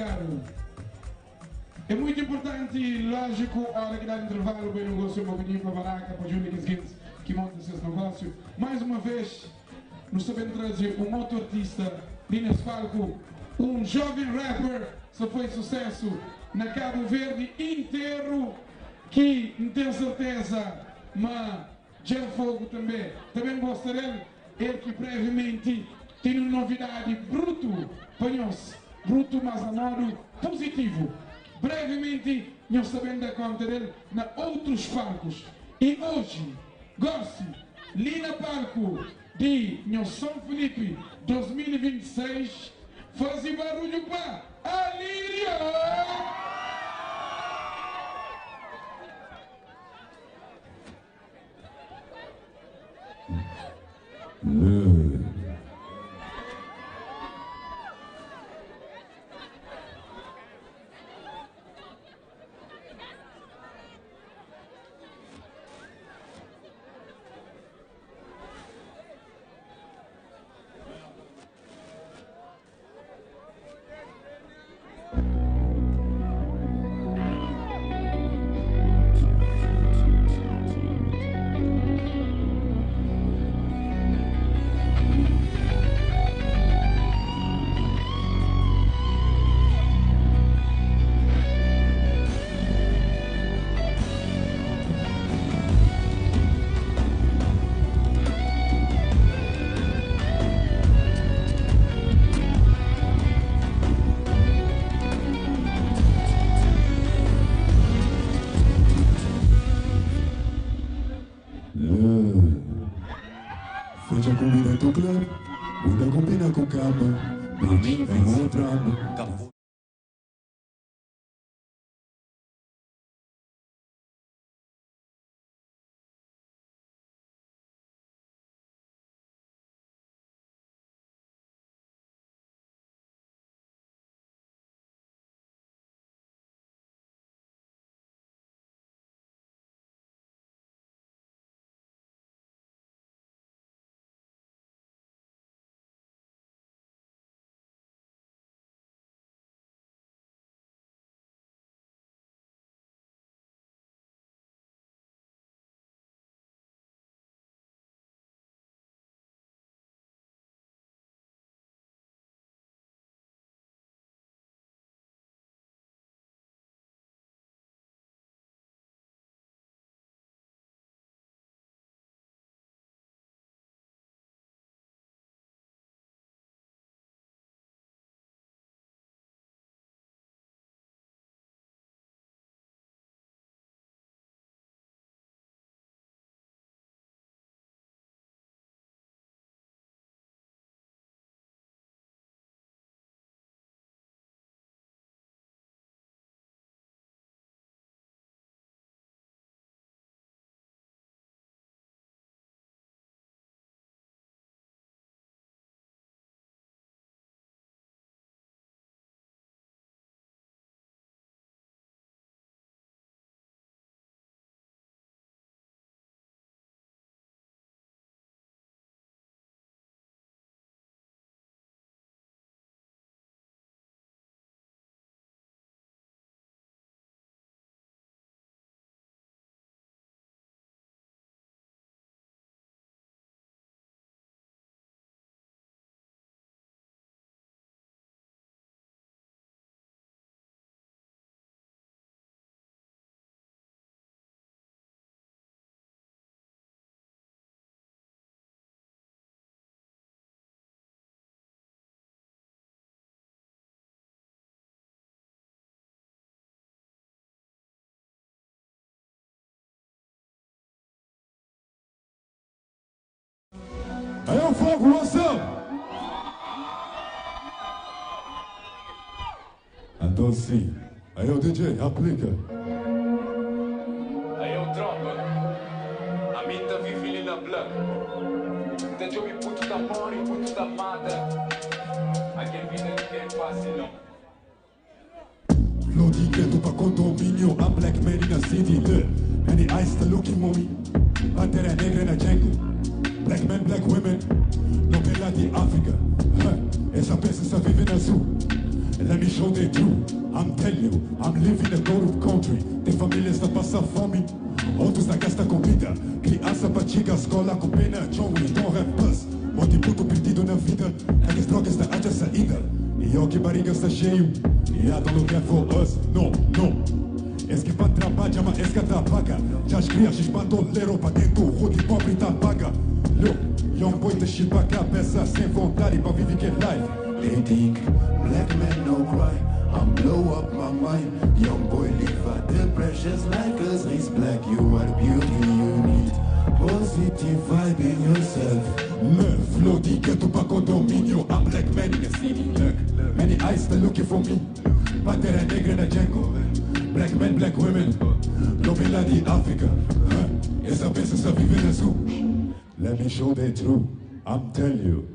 obrigado. É muito importante e lógico, a hora que dá intervalo, bem negócio, uma opinião para a Baraca, para a Júlia que monta esses negócios. Mais uma vez, nos sabemos trazer um outro artista, nesse palco, um jovem rapper, que foi sucesso na Cabo Verde inteiro, que não tenho certeza, mas já fogo também. Também gosto dele, ele que brevemente tem uma novidade bruto, panhos, bruto, mas a modo positivo. Brevemente, nós sabemos da conta dele na outros palcos. E hoje, gosto, ali na palco de São Felipe 2026, fazer barulho para Alírio! Fecha a comida do clube, muda combina com cama, bitch, vem com o trama. Aí eu fogo, what's up? Então sim, aí o DJ, aplica. Aí eu tropa, a minha vive ali na block. Deixa eu me puto da mão e puto da mata. Aqui é vida que é fácil, não. Flow direto pra condomínio, I'm black man in the city, look. Many eyes to looking mommy. Pantera negra na jungle. Black men, black women, novela de África. Essa peça só vive na sul. Let me me show the truth. I'm telling you, I'm living a corrupt country. Tem famílias a passar fome, outros a gastar comida. Criança pra chegar à escola com pena, John, we don't have bus. Monte puto perdido na vida, as drogas da haja saída. E eu que barriga está cheio, e I don't look for us, no, no. Es que pan trabalha, mas es que trapaga. Já as crianças bandoleiro pra dentro, o rodo pobre tá paga. Look, young boy te chipa a cabeça sem vontade pra viver que life. They think black men no cry. I'm blow up my mind. Young boy live at the precious like us. He's black, you are beauty, you need positive vibe in yourself. Look, flow di ghetto pa condomínio. I'm black man in the city. Look, many eyes still looking for me. Pantera negra na jungle. Black men, black women. Novela de África. Essa peça só vive na sul. Let me show the truth. I'm telling you.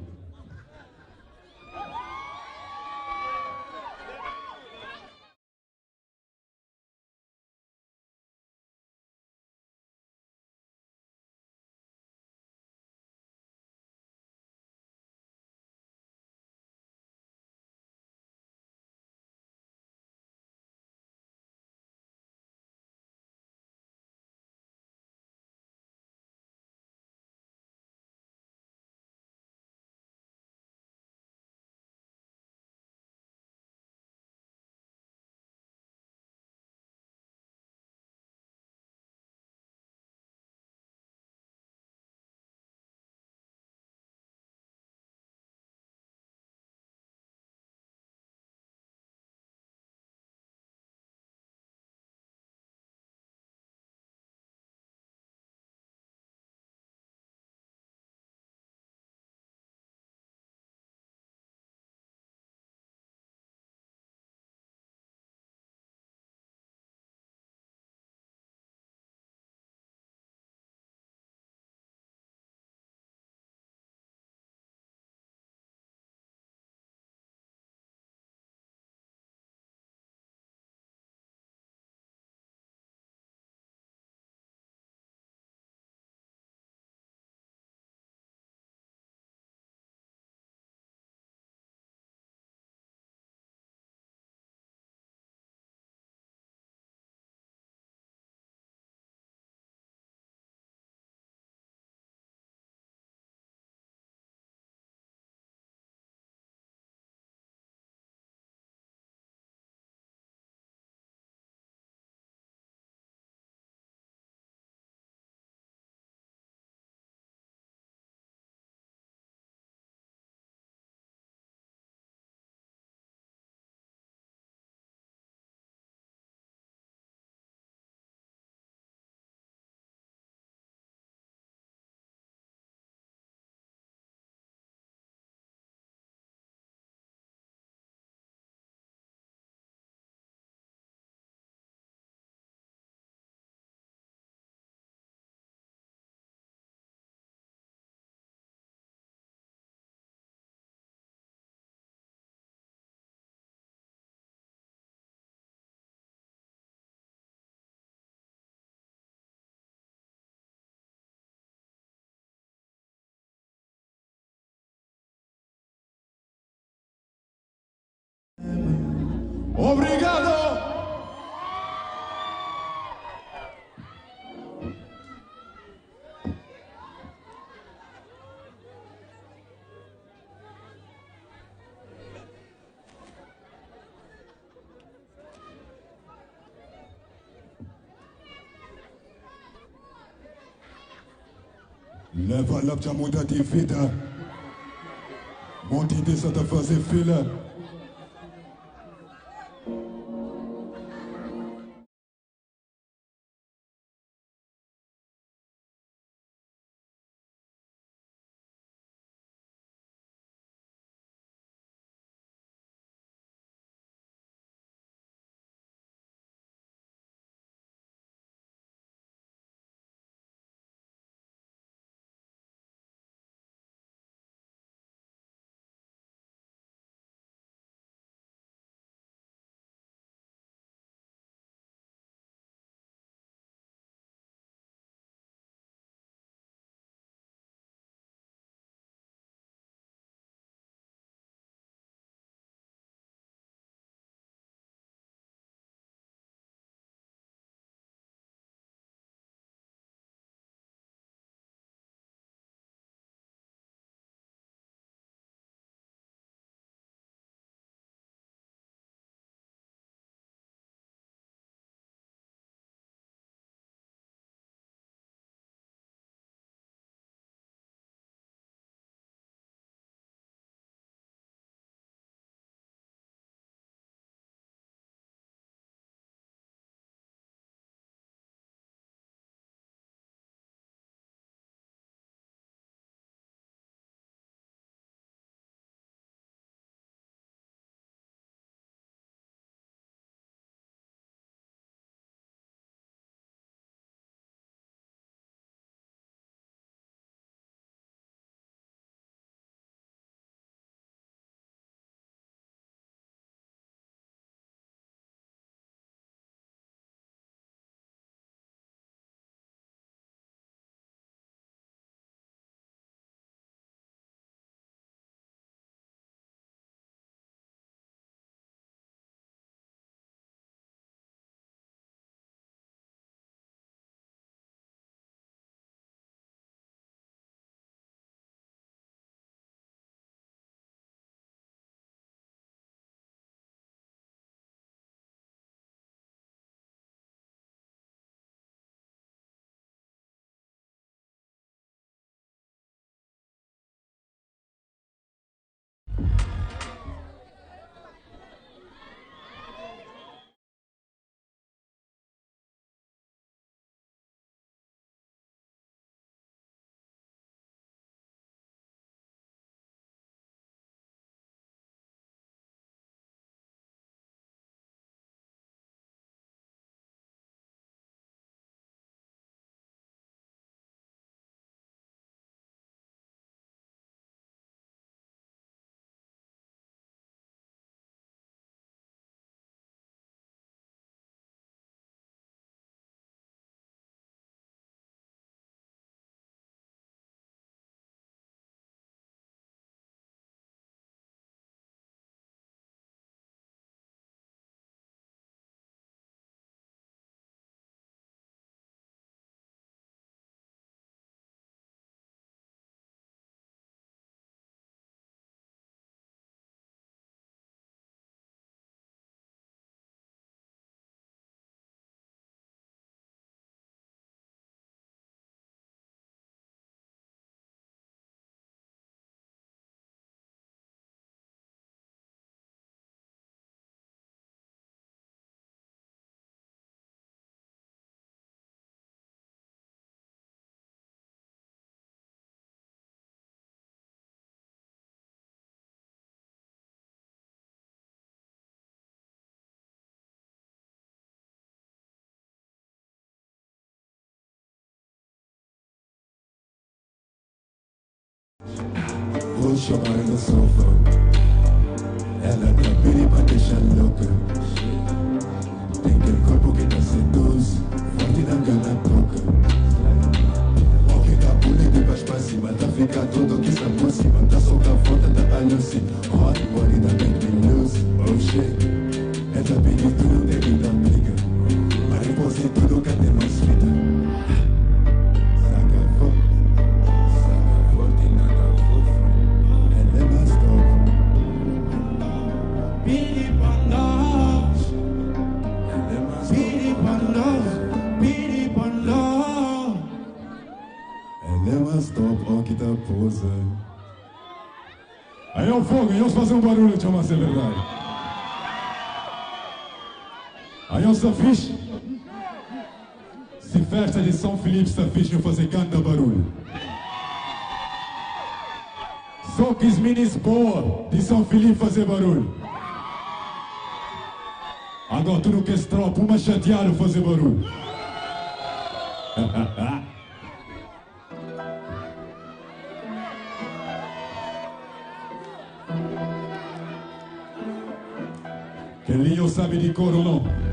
Obrigado! Level up, já muda de vida. Monte de Santa fazer fila. vou chamar ela sofa. Ela tá pedi pra deixar louca. Tem aquele corpo que tá seduz, forte na gana toca. O que tá pulando de baixo pra cima, tá fica tudo que está por cima. Tá solta a foto da aluci, hot body da make me lose. Oh shit, ela pedi tudo devido à briga. Mas depois de tudo que tem mais vida. Saca forte na da fofa. Ela é mais top. Pidi pra nós. Ela é mais top. Pidi pra nós. Pidi pra nós. Ela é mais top, ó que tá posando. Aí é o fogo, e vamos fazer um barulho, deixa eu ser verdade. Aí é Safiche. Se festa de São Felipe, Safiche, não fazer canta barulho. Só que os minis boa de São Felipe fazer barulho. Agora tu não quer tropa, uma chateada fazer barulho. Quem linho sabe de cor ou não?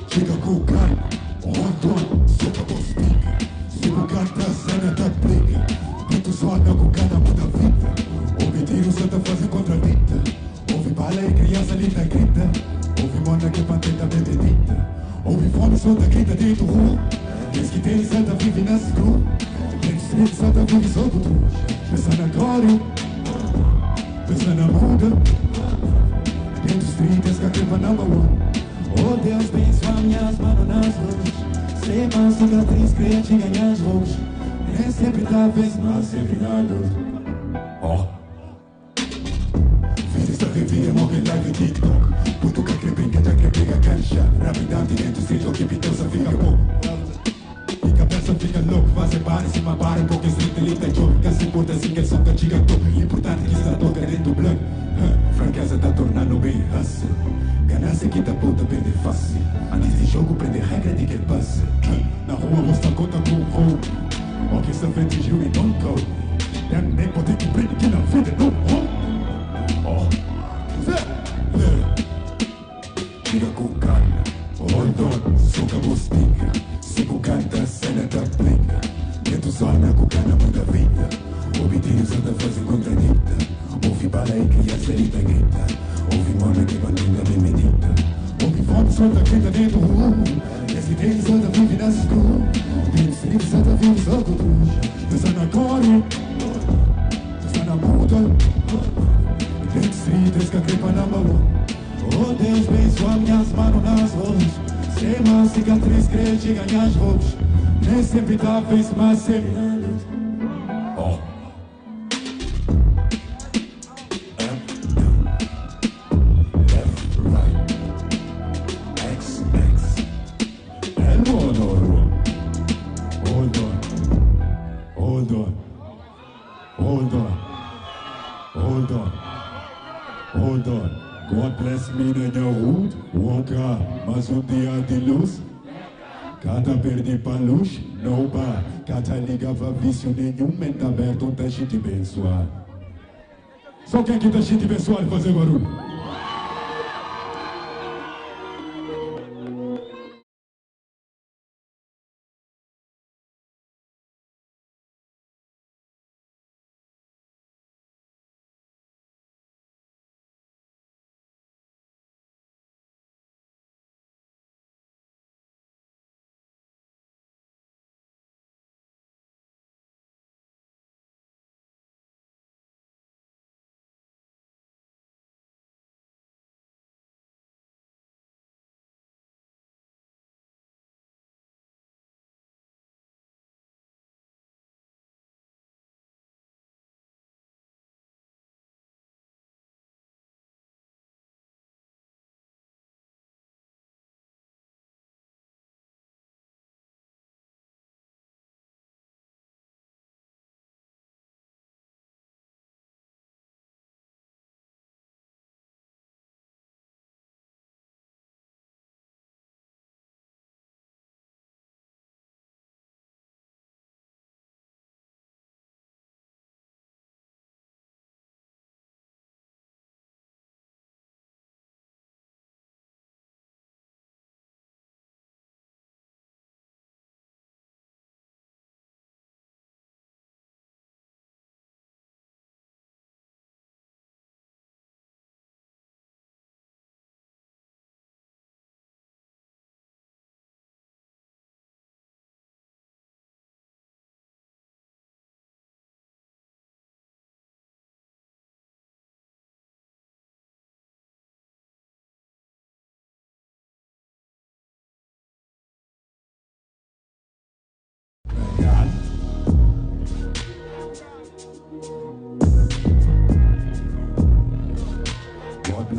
Chega com o cara, rodou, sopa com os pica. Se o cara tá cena, tá briga. Preto só anda com o cara, muda a vida. Ouve tiro, só tá fazendo contradita. Ouve bala e criança ali tá grita. Ouve mona que patenta bebedita. Ouve fome, só tá grita dentro do rua. Diz que tem santa vive na escura. Tem street, santa vive só com tu. Pensa na glória, pensa na muda. Dentro do street, esse que é number one. Oh Deus, abençoa minhas manos nas ruas. Sei mais cicatriz, queria te ganhar as ruas. Nem sempre talvez, mas sempre na luz. Ó. Fiz esta revira, morre live TikTok. Puto que crepinha, tá crepinha, cancha. Rapidamente dentro do street, o que pitosa fica pouco. E cabeça fica louco, faz para em cima, para um pouco street, ele tá jogo. Que se importa assim que som que diga toco. Importante que está toca dentro do bloco. Franqueza tá tornando bem hustle. Ganância que tá puta perde fácil. Antes de jogo prende regra de que passe. Na rua você tá conta com o roubo. Ó que essa frente Gil e don't go. É nem poder que prende que na vida não roubo. Ó. Tira com calma, hold on, soca bostiga. Se o canta, cena da plica. Dentro zona com cana muda vida. Ouve tiros anda fazendo contradita. Ouve bala e criança ali tá grita. Ouve mona que bandida bem medita. Ouve fome, solta grita dentro do rumo. Esse deles anda vive nas escuras. Dentro dos livros anda vive só com tu. Pensa na glória, pensa na muda. Dentro dos street, esse que a crepa na balão. Oh Deus, abençoa minhas manos nas ruas. Sem uma cicatriz, querer te ganhar as roupas. Nem sempre tá fez, mas sempre na luz. Ó. Up, down, left, right, X, X. É no. Hold on. Hold on. Hold on. Hold on. Hold on. God bless me na minha hood. Wonka, mais um dia de luz. Cada perdi pra luz, no bar. Cada ligava vício nenhum, mente aberto, um teste de abençoar. Só quem aqui tá cheio de abençoar e fazer barulho?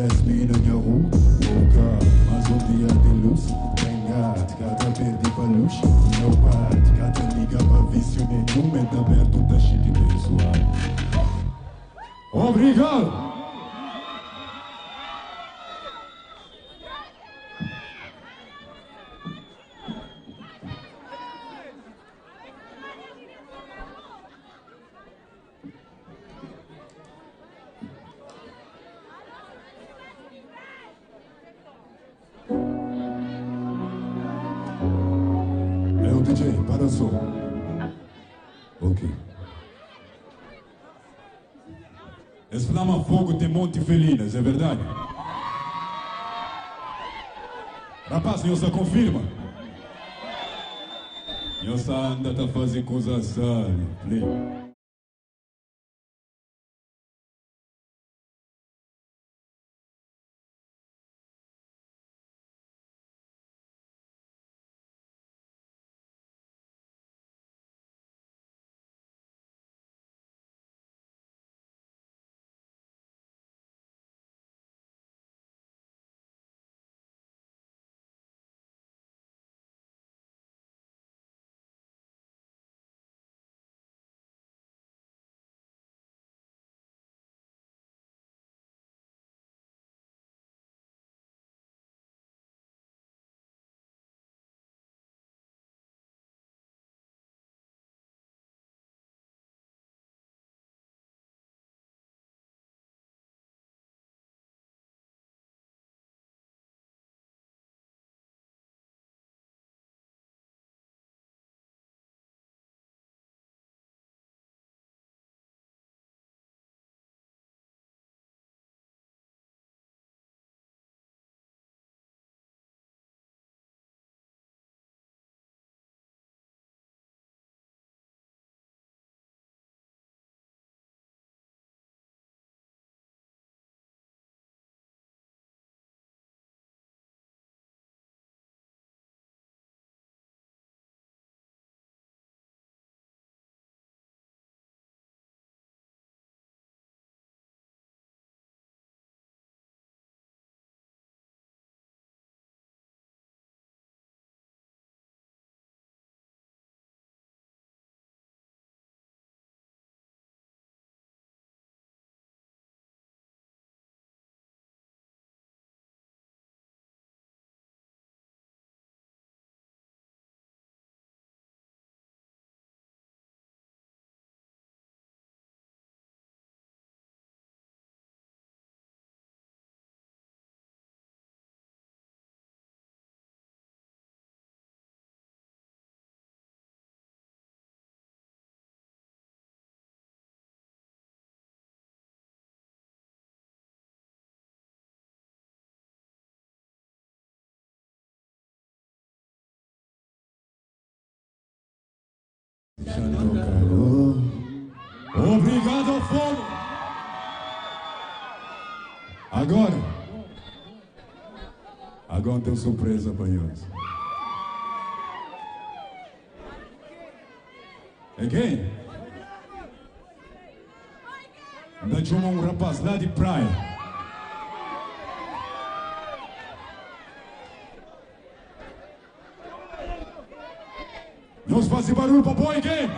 lesbien in je hoek. Boca, mas dia de luz. Vengat, gata perdi pra luz. Meu pai, gata liga pra vício nenhum. É aberto da shit pessoal. Obrigado! DJ, para o som. Ok. Esse Flama Fogo tem monte felinas, é verdade? Rapaz, Nilson confirma. Nilson anda tá fazendo coisa séria. Play. Obrigado ao fogo. Agora tem surpresa para nós. Again. Da chama rapaz lá de praia. Nós fazemos barulho para boy game.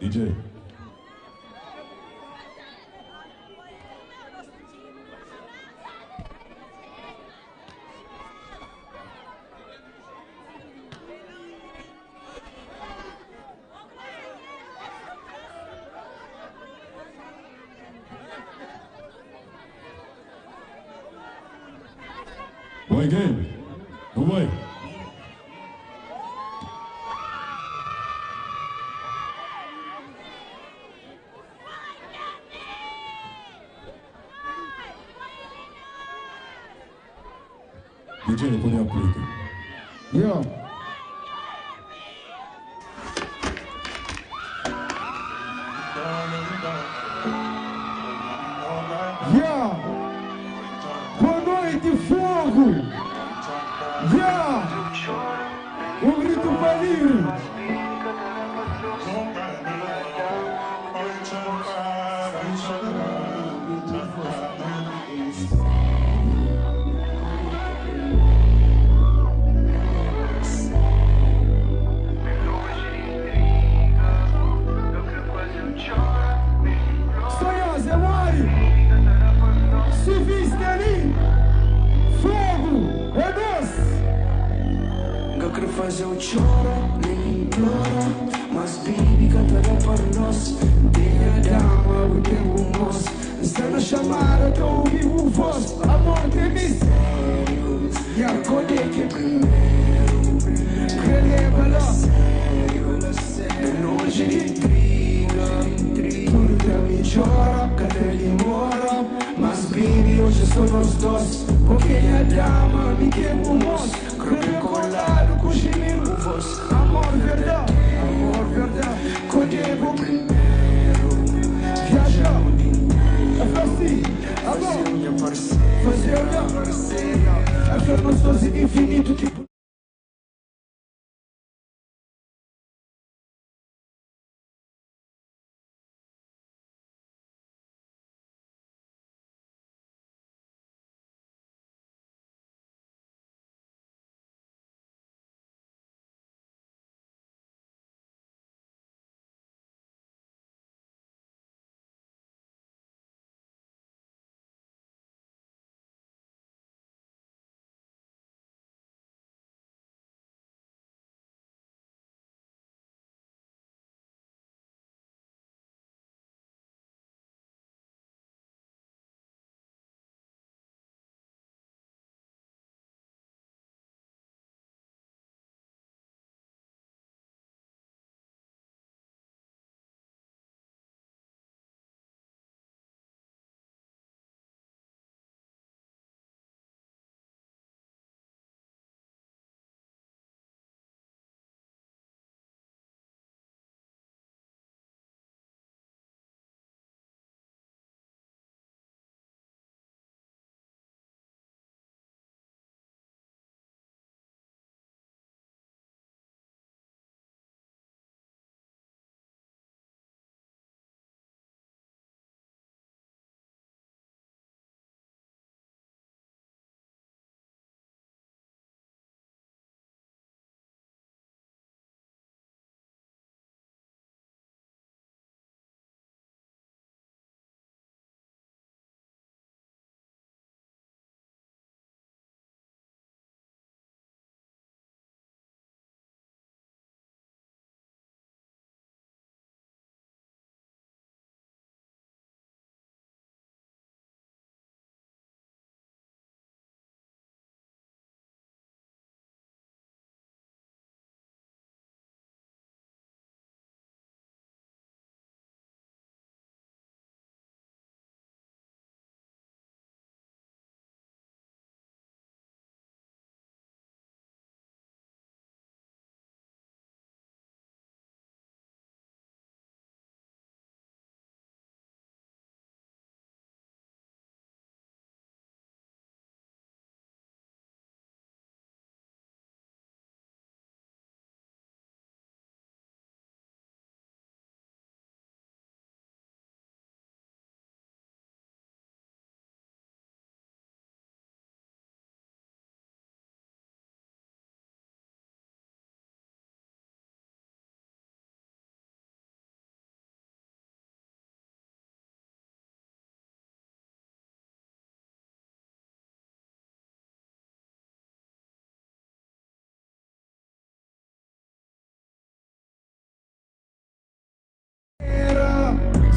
DJ. Boy game. Boy. DJ, põe a play. Yo. Yeah. Boa noite, fogo. Yeah. O grito valia. Fazer eu choro, nem implora, mas baby cantará para nós. Tenha dama, o tempo moço. Está na chamada, tô ouvindo voz. Amor, tem mistério. E acordei que primeiro. Releva-la. De longe de intriga. Tudo também chora, cada ele mora. Mas baby, hoje são nós dois. Porque a dama me queima o moço. Creme colado com gemendo voz. Amor, verdade, Codevo primeiro. Viaja, é assim, amor. Fazer minha parceira. É ver nós dois infinito tipo.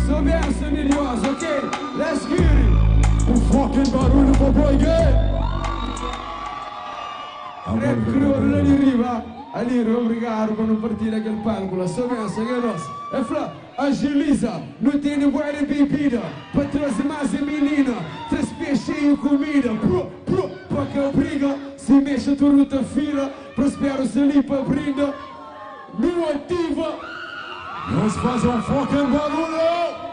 Soubesse milhões, ok? Let's get it! O fucking barulho pro boy gay! Rap crioulo lá de riba, ali, obrigado por não partir aquele palco lá. Soubesse que é nosso. É flá, agiliza, não tem ninguém de bebida. Pra trazer mais a menina, 3 peixes e comida. Pro, limpa que briga, se mexe tu ruta fila, prospero se limpa brinda, não ativa. Nós fazemos um fucking barulho!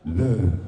Le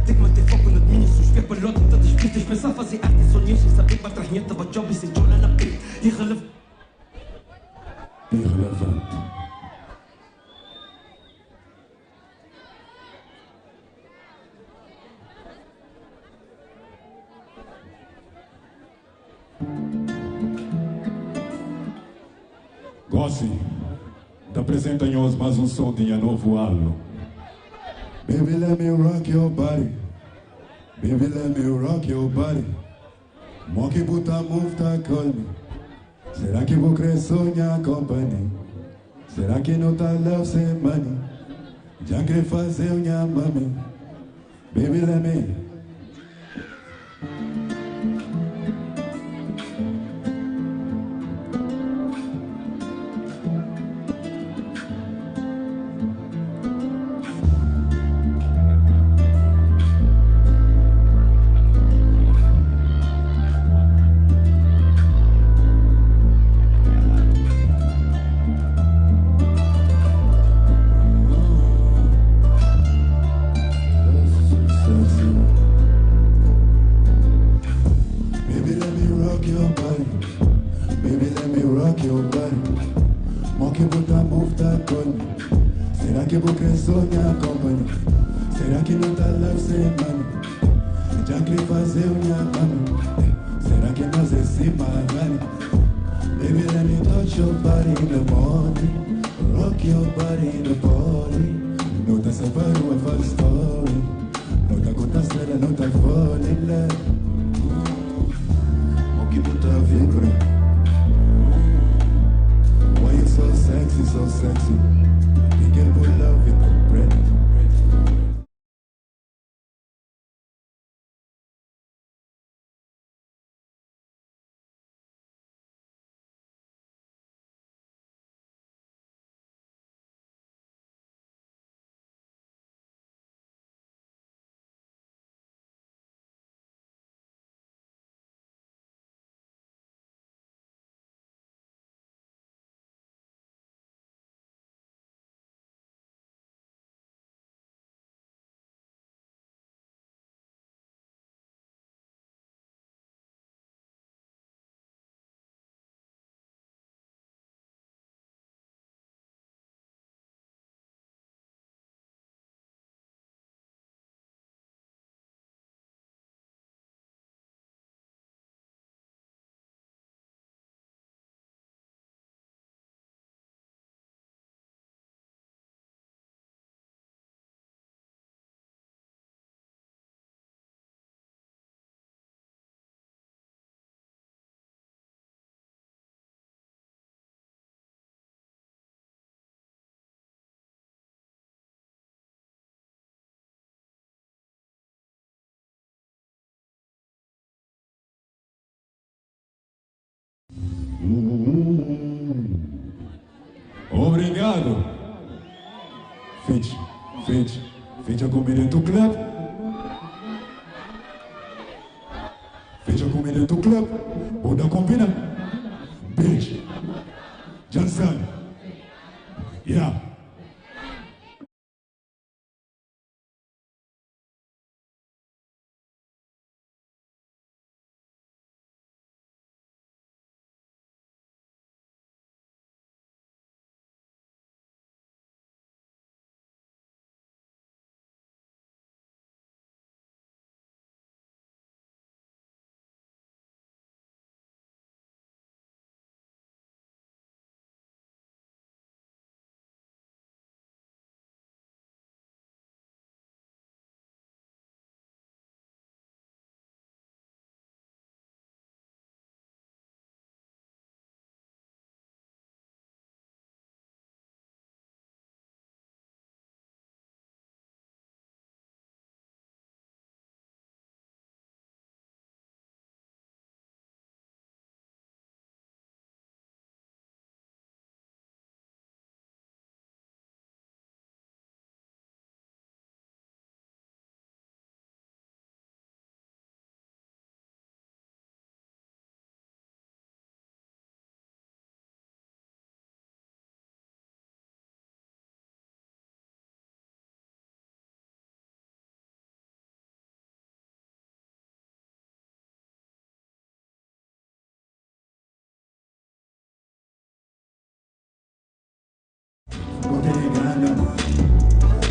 Tem que manter foco no domínio, suspeito palhote, muitas pistas. Pensar fazer arte, sonhos sem saber para trás, nheta, but job e sem jola na pele. Irrelevante. Gossi, Te apresenta-nos mais um som de novo álbum. Baby, let me rock your body. Baby, let me rock your body. Monkey puta move tá calme. Será que vou querer sonhar companhia? Será que não tá love sem money? Já querer fazer unha mami. Baby, let me. Monkey puta move tá calme. Será que vou querer sonhar companhia? Será que não tá love sem money? Já queria fazer unha mami. Será que nós é cima velho? Baby, let me touch your body in the morning. Rock your body in the body. Não tá sabendo a false story. Não tá contando, não tá falling love. Monkey puta vibra. Why you so sexy, so sexy? The girl will love it, breath. Obrigado. Fecha comida do club. Fecha comida do club. Buda combina. Bitch. Johnson. Yeah.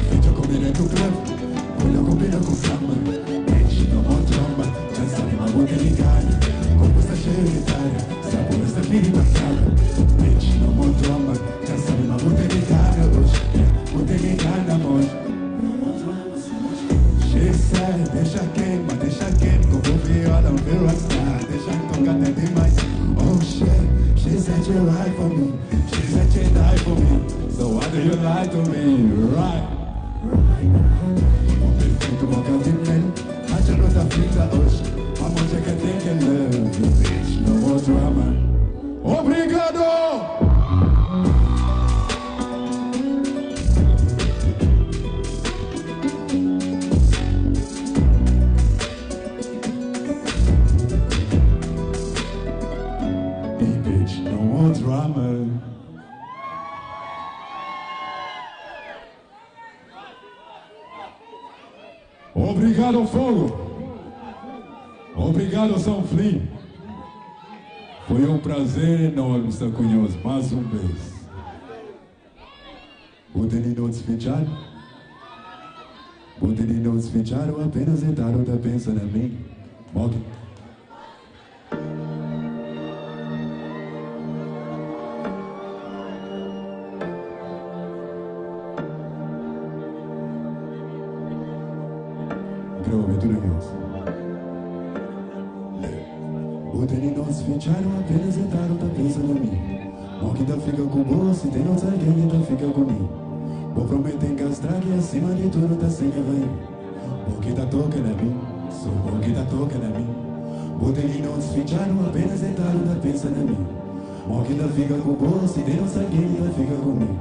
Fecha comida do club. Olha combina com samba. Bitch, não monta tromba. Já sabe uma boca ligada. Corpo está cheio de talha. Sabor está aqui de passada. Bitch, não monta tromba. Já sabe uma boca ligada. said you lie for me. She said you die for me. So why do you lie to me? Right. Tu mă cantinel, așa nu te frica oși. Am o că te love you, bitch, no more drama. Obrigado! Hey bitch, no more drama. Obrigado, Fogo. Obrigado, São Flim. Foi um prazer enorme estar com nós mais uma vez. Putem notificar? Putem notificar ou apenas entrar ou tá pensando em mim? Mog. Grove tudo isso. Putem notificar ou apenas entrar ou tá pensando em mim? Mog tá fica com boa, se tem nós alguém então fica comigo. Vou prometer castrar que acima de tudo tá sem ganho. Porque tá tocando a mim, sou porque tá tocando a mim. Putem notificar ou apenas entrar ou tá pensando em mim? Mog tá fica com boa, se tem nós alguém então fica comigo.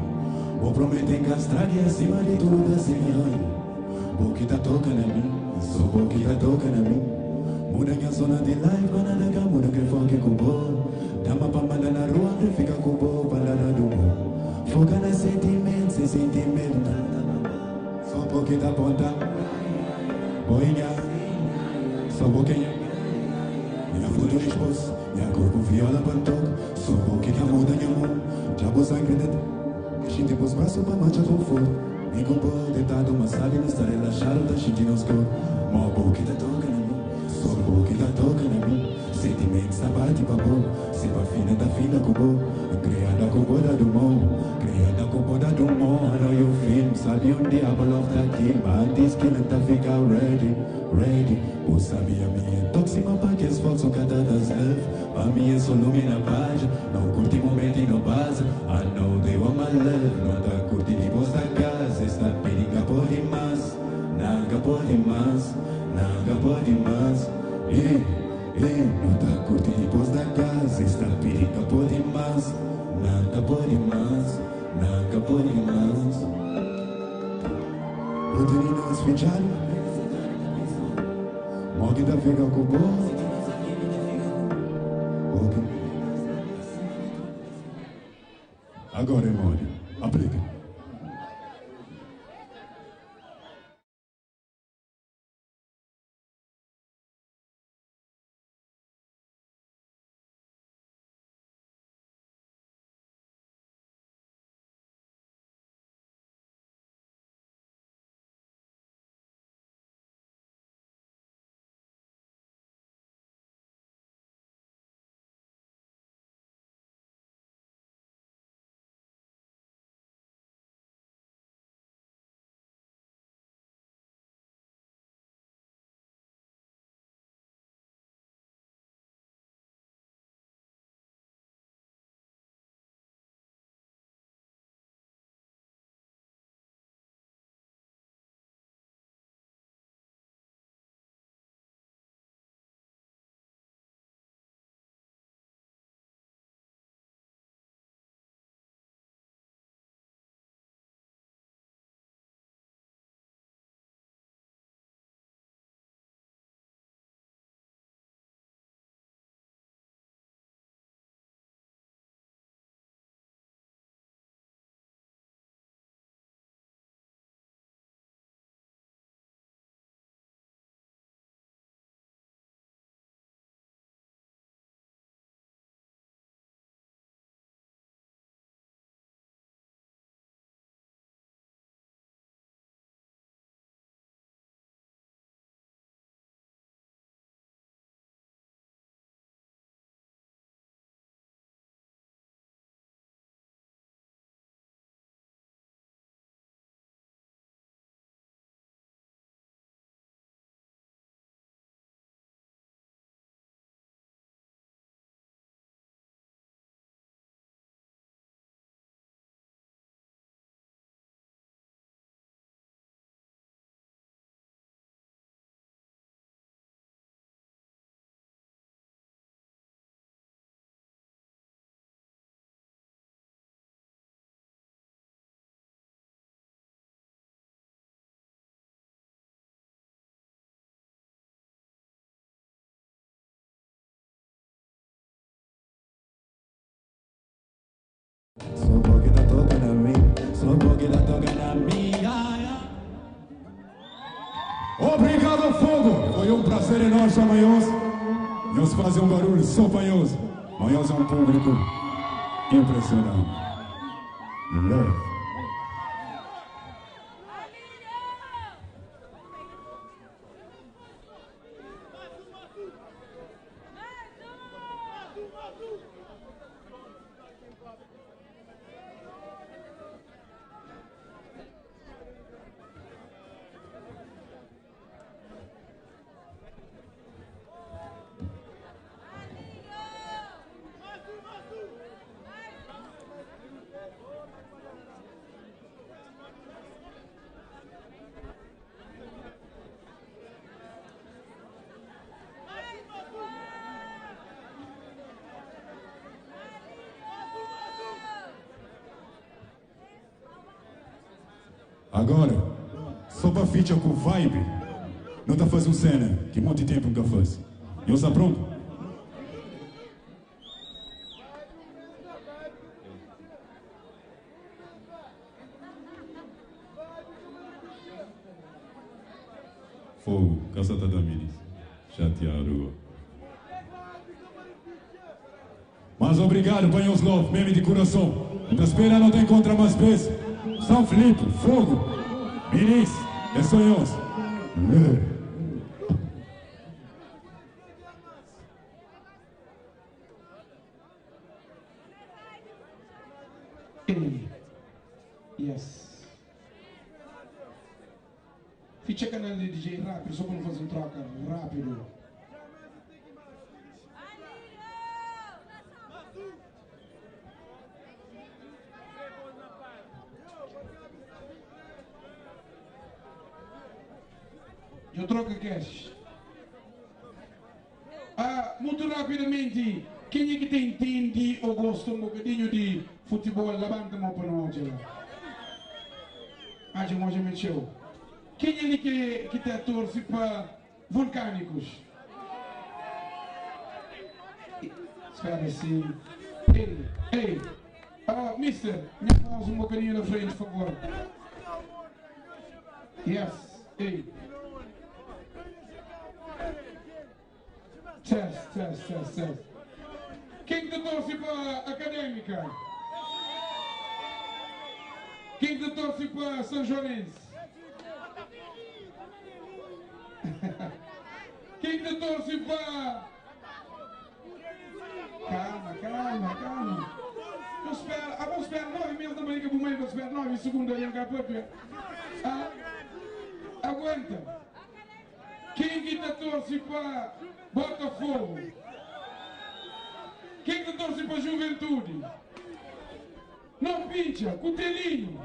Vou prometer castrar que acima de tudo tá sem ganho. Porque tá tocando a mim, sou porque tá tocando a mim. Muda minha zona de live, banana que muda que foque com boa. Dama pra mandar na rua, que fica com boa, balada do bom. Foca nos sentimentos, sem sentimento. Só porque tá ponta. Boinha, só boquinha. Minha futuro esposa, minha corpo viola pantoca. Só porque tá muda minha mão. Diabo sangue dentro. Gente pros braços pra mancha conforto. Me culpou, deitado, mas sabe não estar relaxado, tá sentindo os corpos. Mó boca tá tocando a mim. Só boca tá tocando a mim. Sentimentos tá bate pra boa. Se pra fina tá fina com boa. Criada com boda do mão. Criada com boda do mão. I know you feel. Sabe um diabo of that kill. Mas diz que não tá ficar ready. Ready. Ou sabe a minha tóxima pra que as fotos são catadas leve. Pra mim é só lume na página. Não curte momento e não passa. I know they want my love. Não tá curtindo voz da casa. Está periga por demais. Nanga por demais. Nanga por demais. Não tá curtindo voz da casa. Está periga por demais. Nanga por demais. Nanga por demais. Poderia não esfijar. Morgue da fica com boa. Agora, irmão, aplica. Obrigado, fogo! Foi um prazer enorme, amanhãs. Nós fazemos um barulho só para nós. Amanhãs é um público impressionante. Love. Agora, só para feature com vibe, não tá fazendo cena, que um monte de tempo nunca faz. E está pronto? Fogo, Casata da Minis, chateado. Mas obrigado, Banhos Love, meme de coração. Não espera, não tem contra mais vezes. São Felipe, fogo, Minis, é sonhos. Yes. Ficha canal de DJ rápido, só para não fazer um troca rápido. Eu troco cash. Muito rapidamente, quem é que tem entende ou gosta um bocadinho de futebol? Levanta a mão para nós. Já mexeu. Quem é que está torce para vulcânicos? Espera assim. Ei, mister, me pausa um bocadinho na frente, por favor. Yes, ei. Test. Quem que torce para a Académica? Quem que torce para São Jorense? Quem que torce para... Calma. Vamos esperar 9 meses da América por meio, vamos esperar 9 segundos ali em Capapia. Aguenta. Quem que torce para Botafogo? Quem que torce para Juventude? Não pincha, Cutelinho.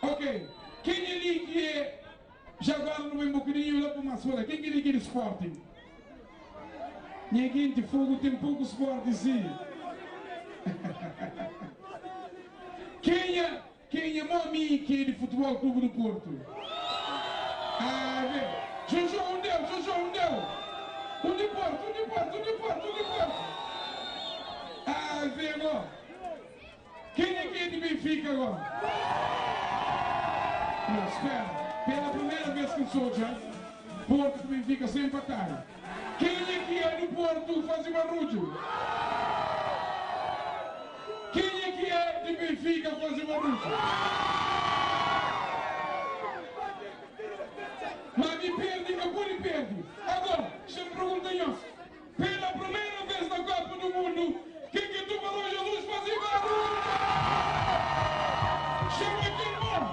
Ok. Quem ali que é Jaguar no meu bocadinho lá para uma sola? Quem que é Sporting? Ninguém de fogo tem pouco esporte, sim. Quem é mami que é de Futebol Clube do Porto? Jojo, onde deu? Onde Porto? Vem agora. Quem é que é de Benfica agora? Não, espera. Pela primeira vez que sou já, Porto e Benfica sem empatar. Quem é que é do Porto fazer barulho? Quem é que é de Benfica fazer barulho? Mas me perde, que perde. Agora, se me perguntam, pela primeira vez na Copa do Mundo, quem que tu falou Jesus fazer barulho? Chama aqui, irmão!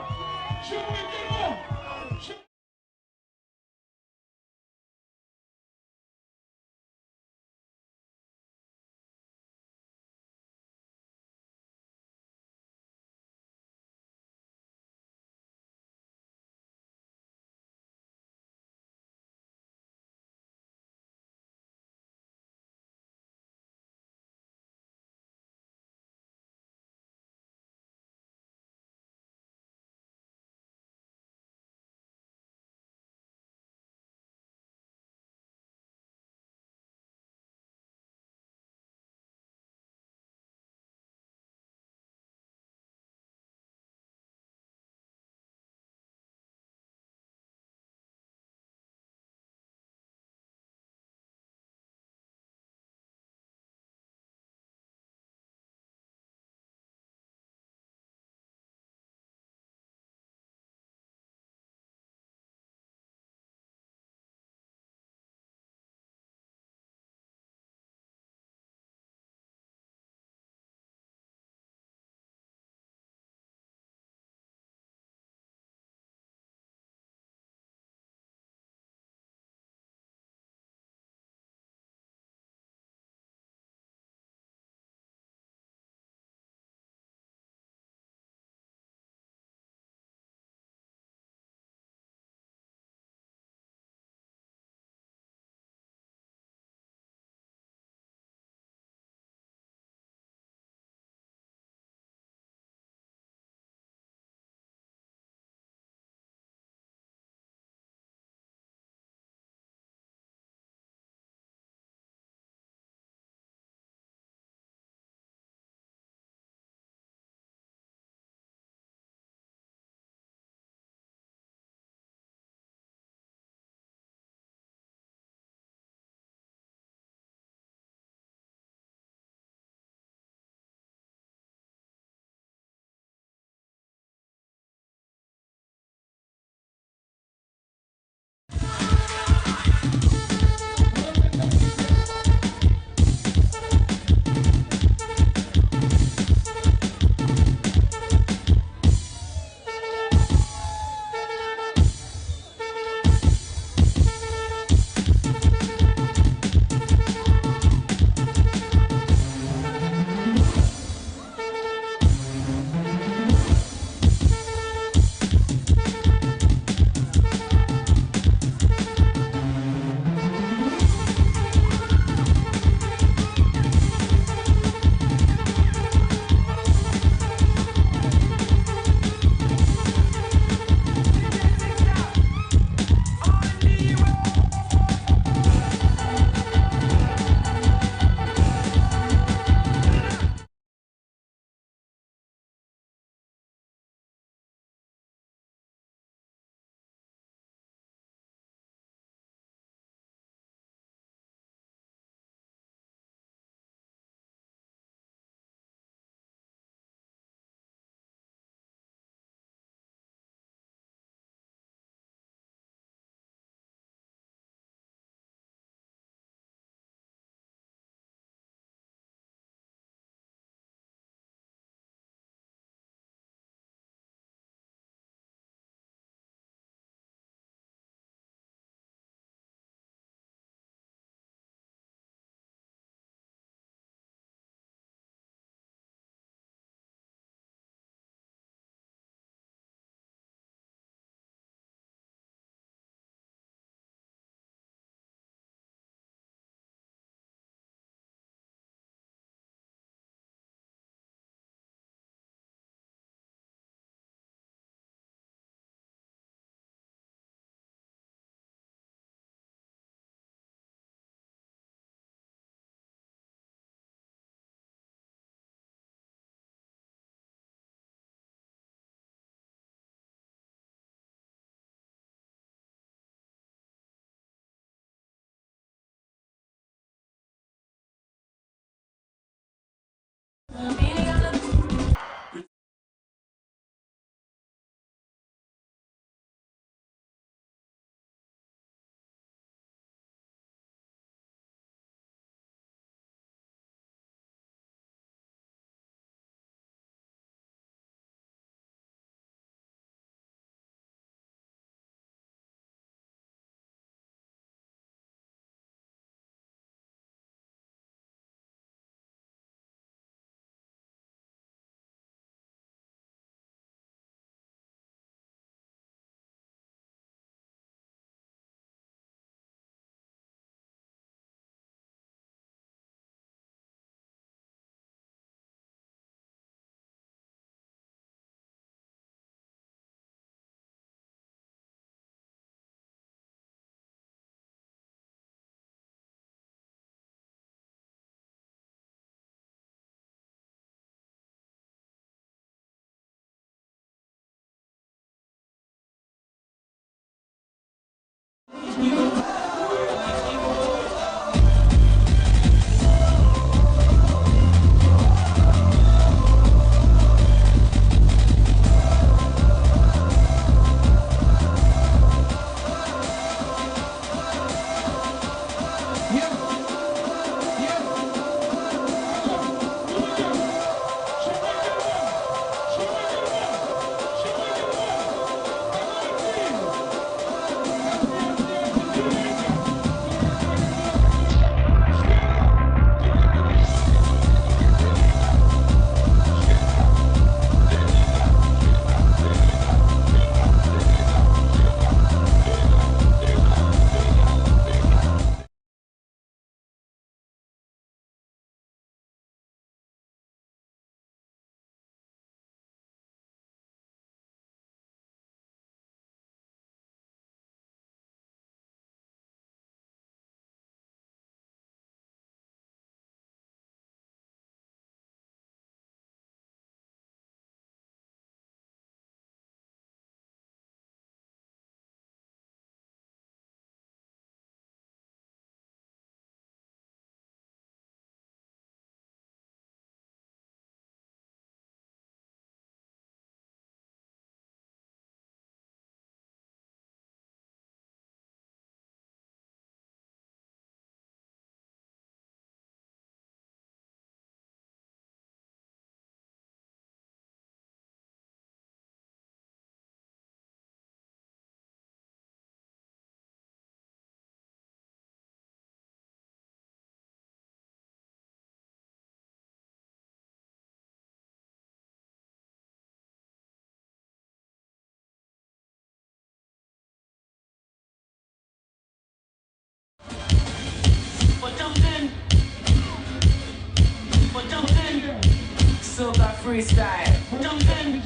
Soca freestyle, jumpin'.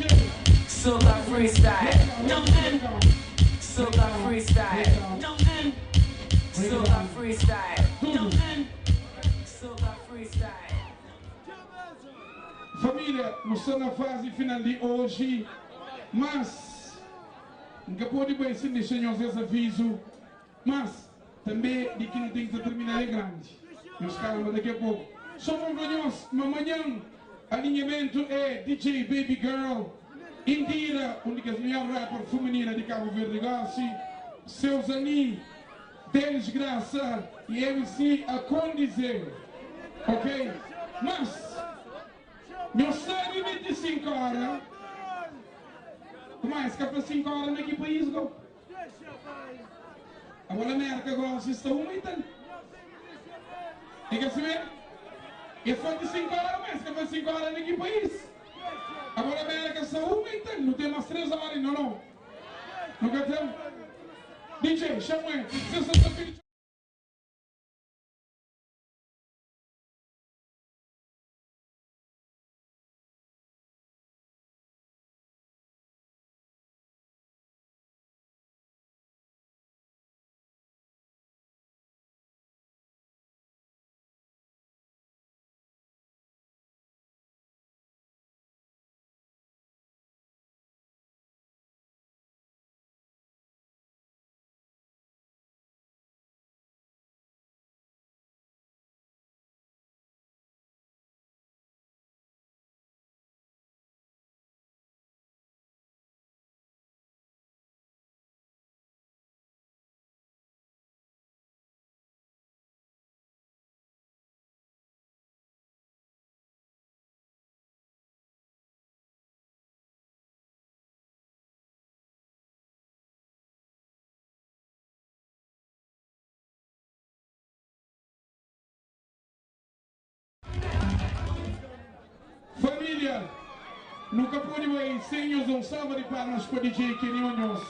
Soca freestyle, jumpin'. Soca freestyle, jumpin'. Soca freestyle, jumpin'. Soca freestyle. Família, nós estamos na fase final de hoje, mas nunca pode bem se deixar esse aviso, mas também de que não tem que terminar é grande. Nós calma daqui a pouco. Somos nós, amanhã. Alinhamento é DJ Baby Girl, Indira, única melhor rapper feminina de Cabo Verde Gassi, Seusani, Desgraça e MC a condizer, ok? Mas, meu sério 25 horas, mais que para 5 horas naquele país, go? Agora a América gosta, está uma e tal. Diga-se bem? E foi de 5 horas, mas que foi 5 horas naquele país. Agora a América só uma e tal, não tem mais 3 horas, não. Nunca tem? DJ, chama ele. Família, nunca pude ver senhores um salva de palmas para DJ Kenny Onhos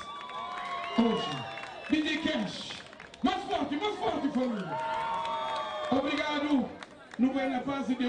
hoje. DJ Cash, mais forte, família. Obrigado, não vem na paz de Deus.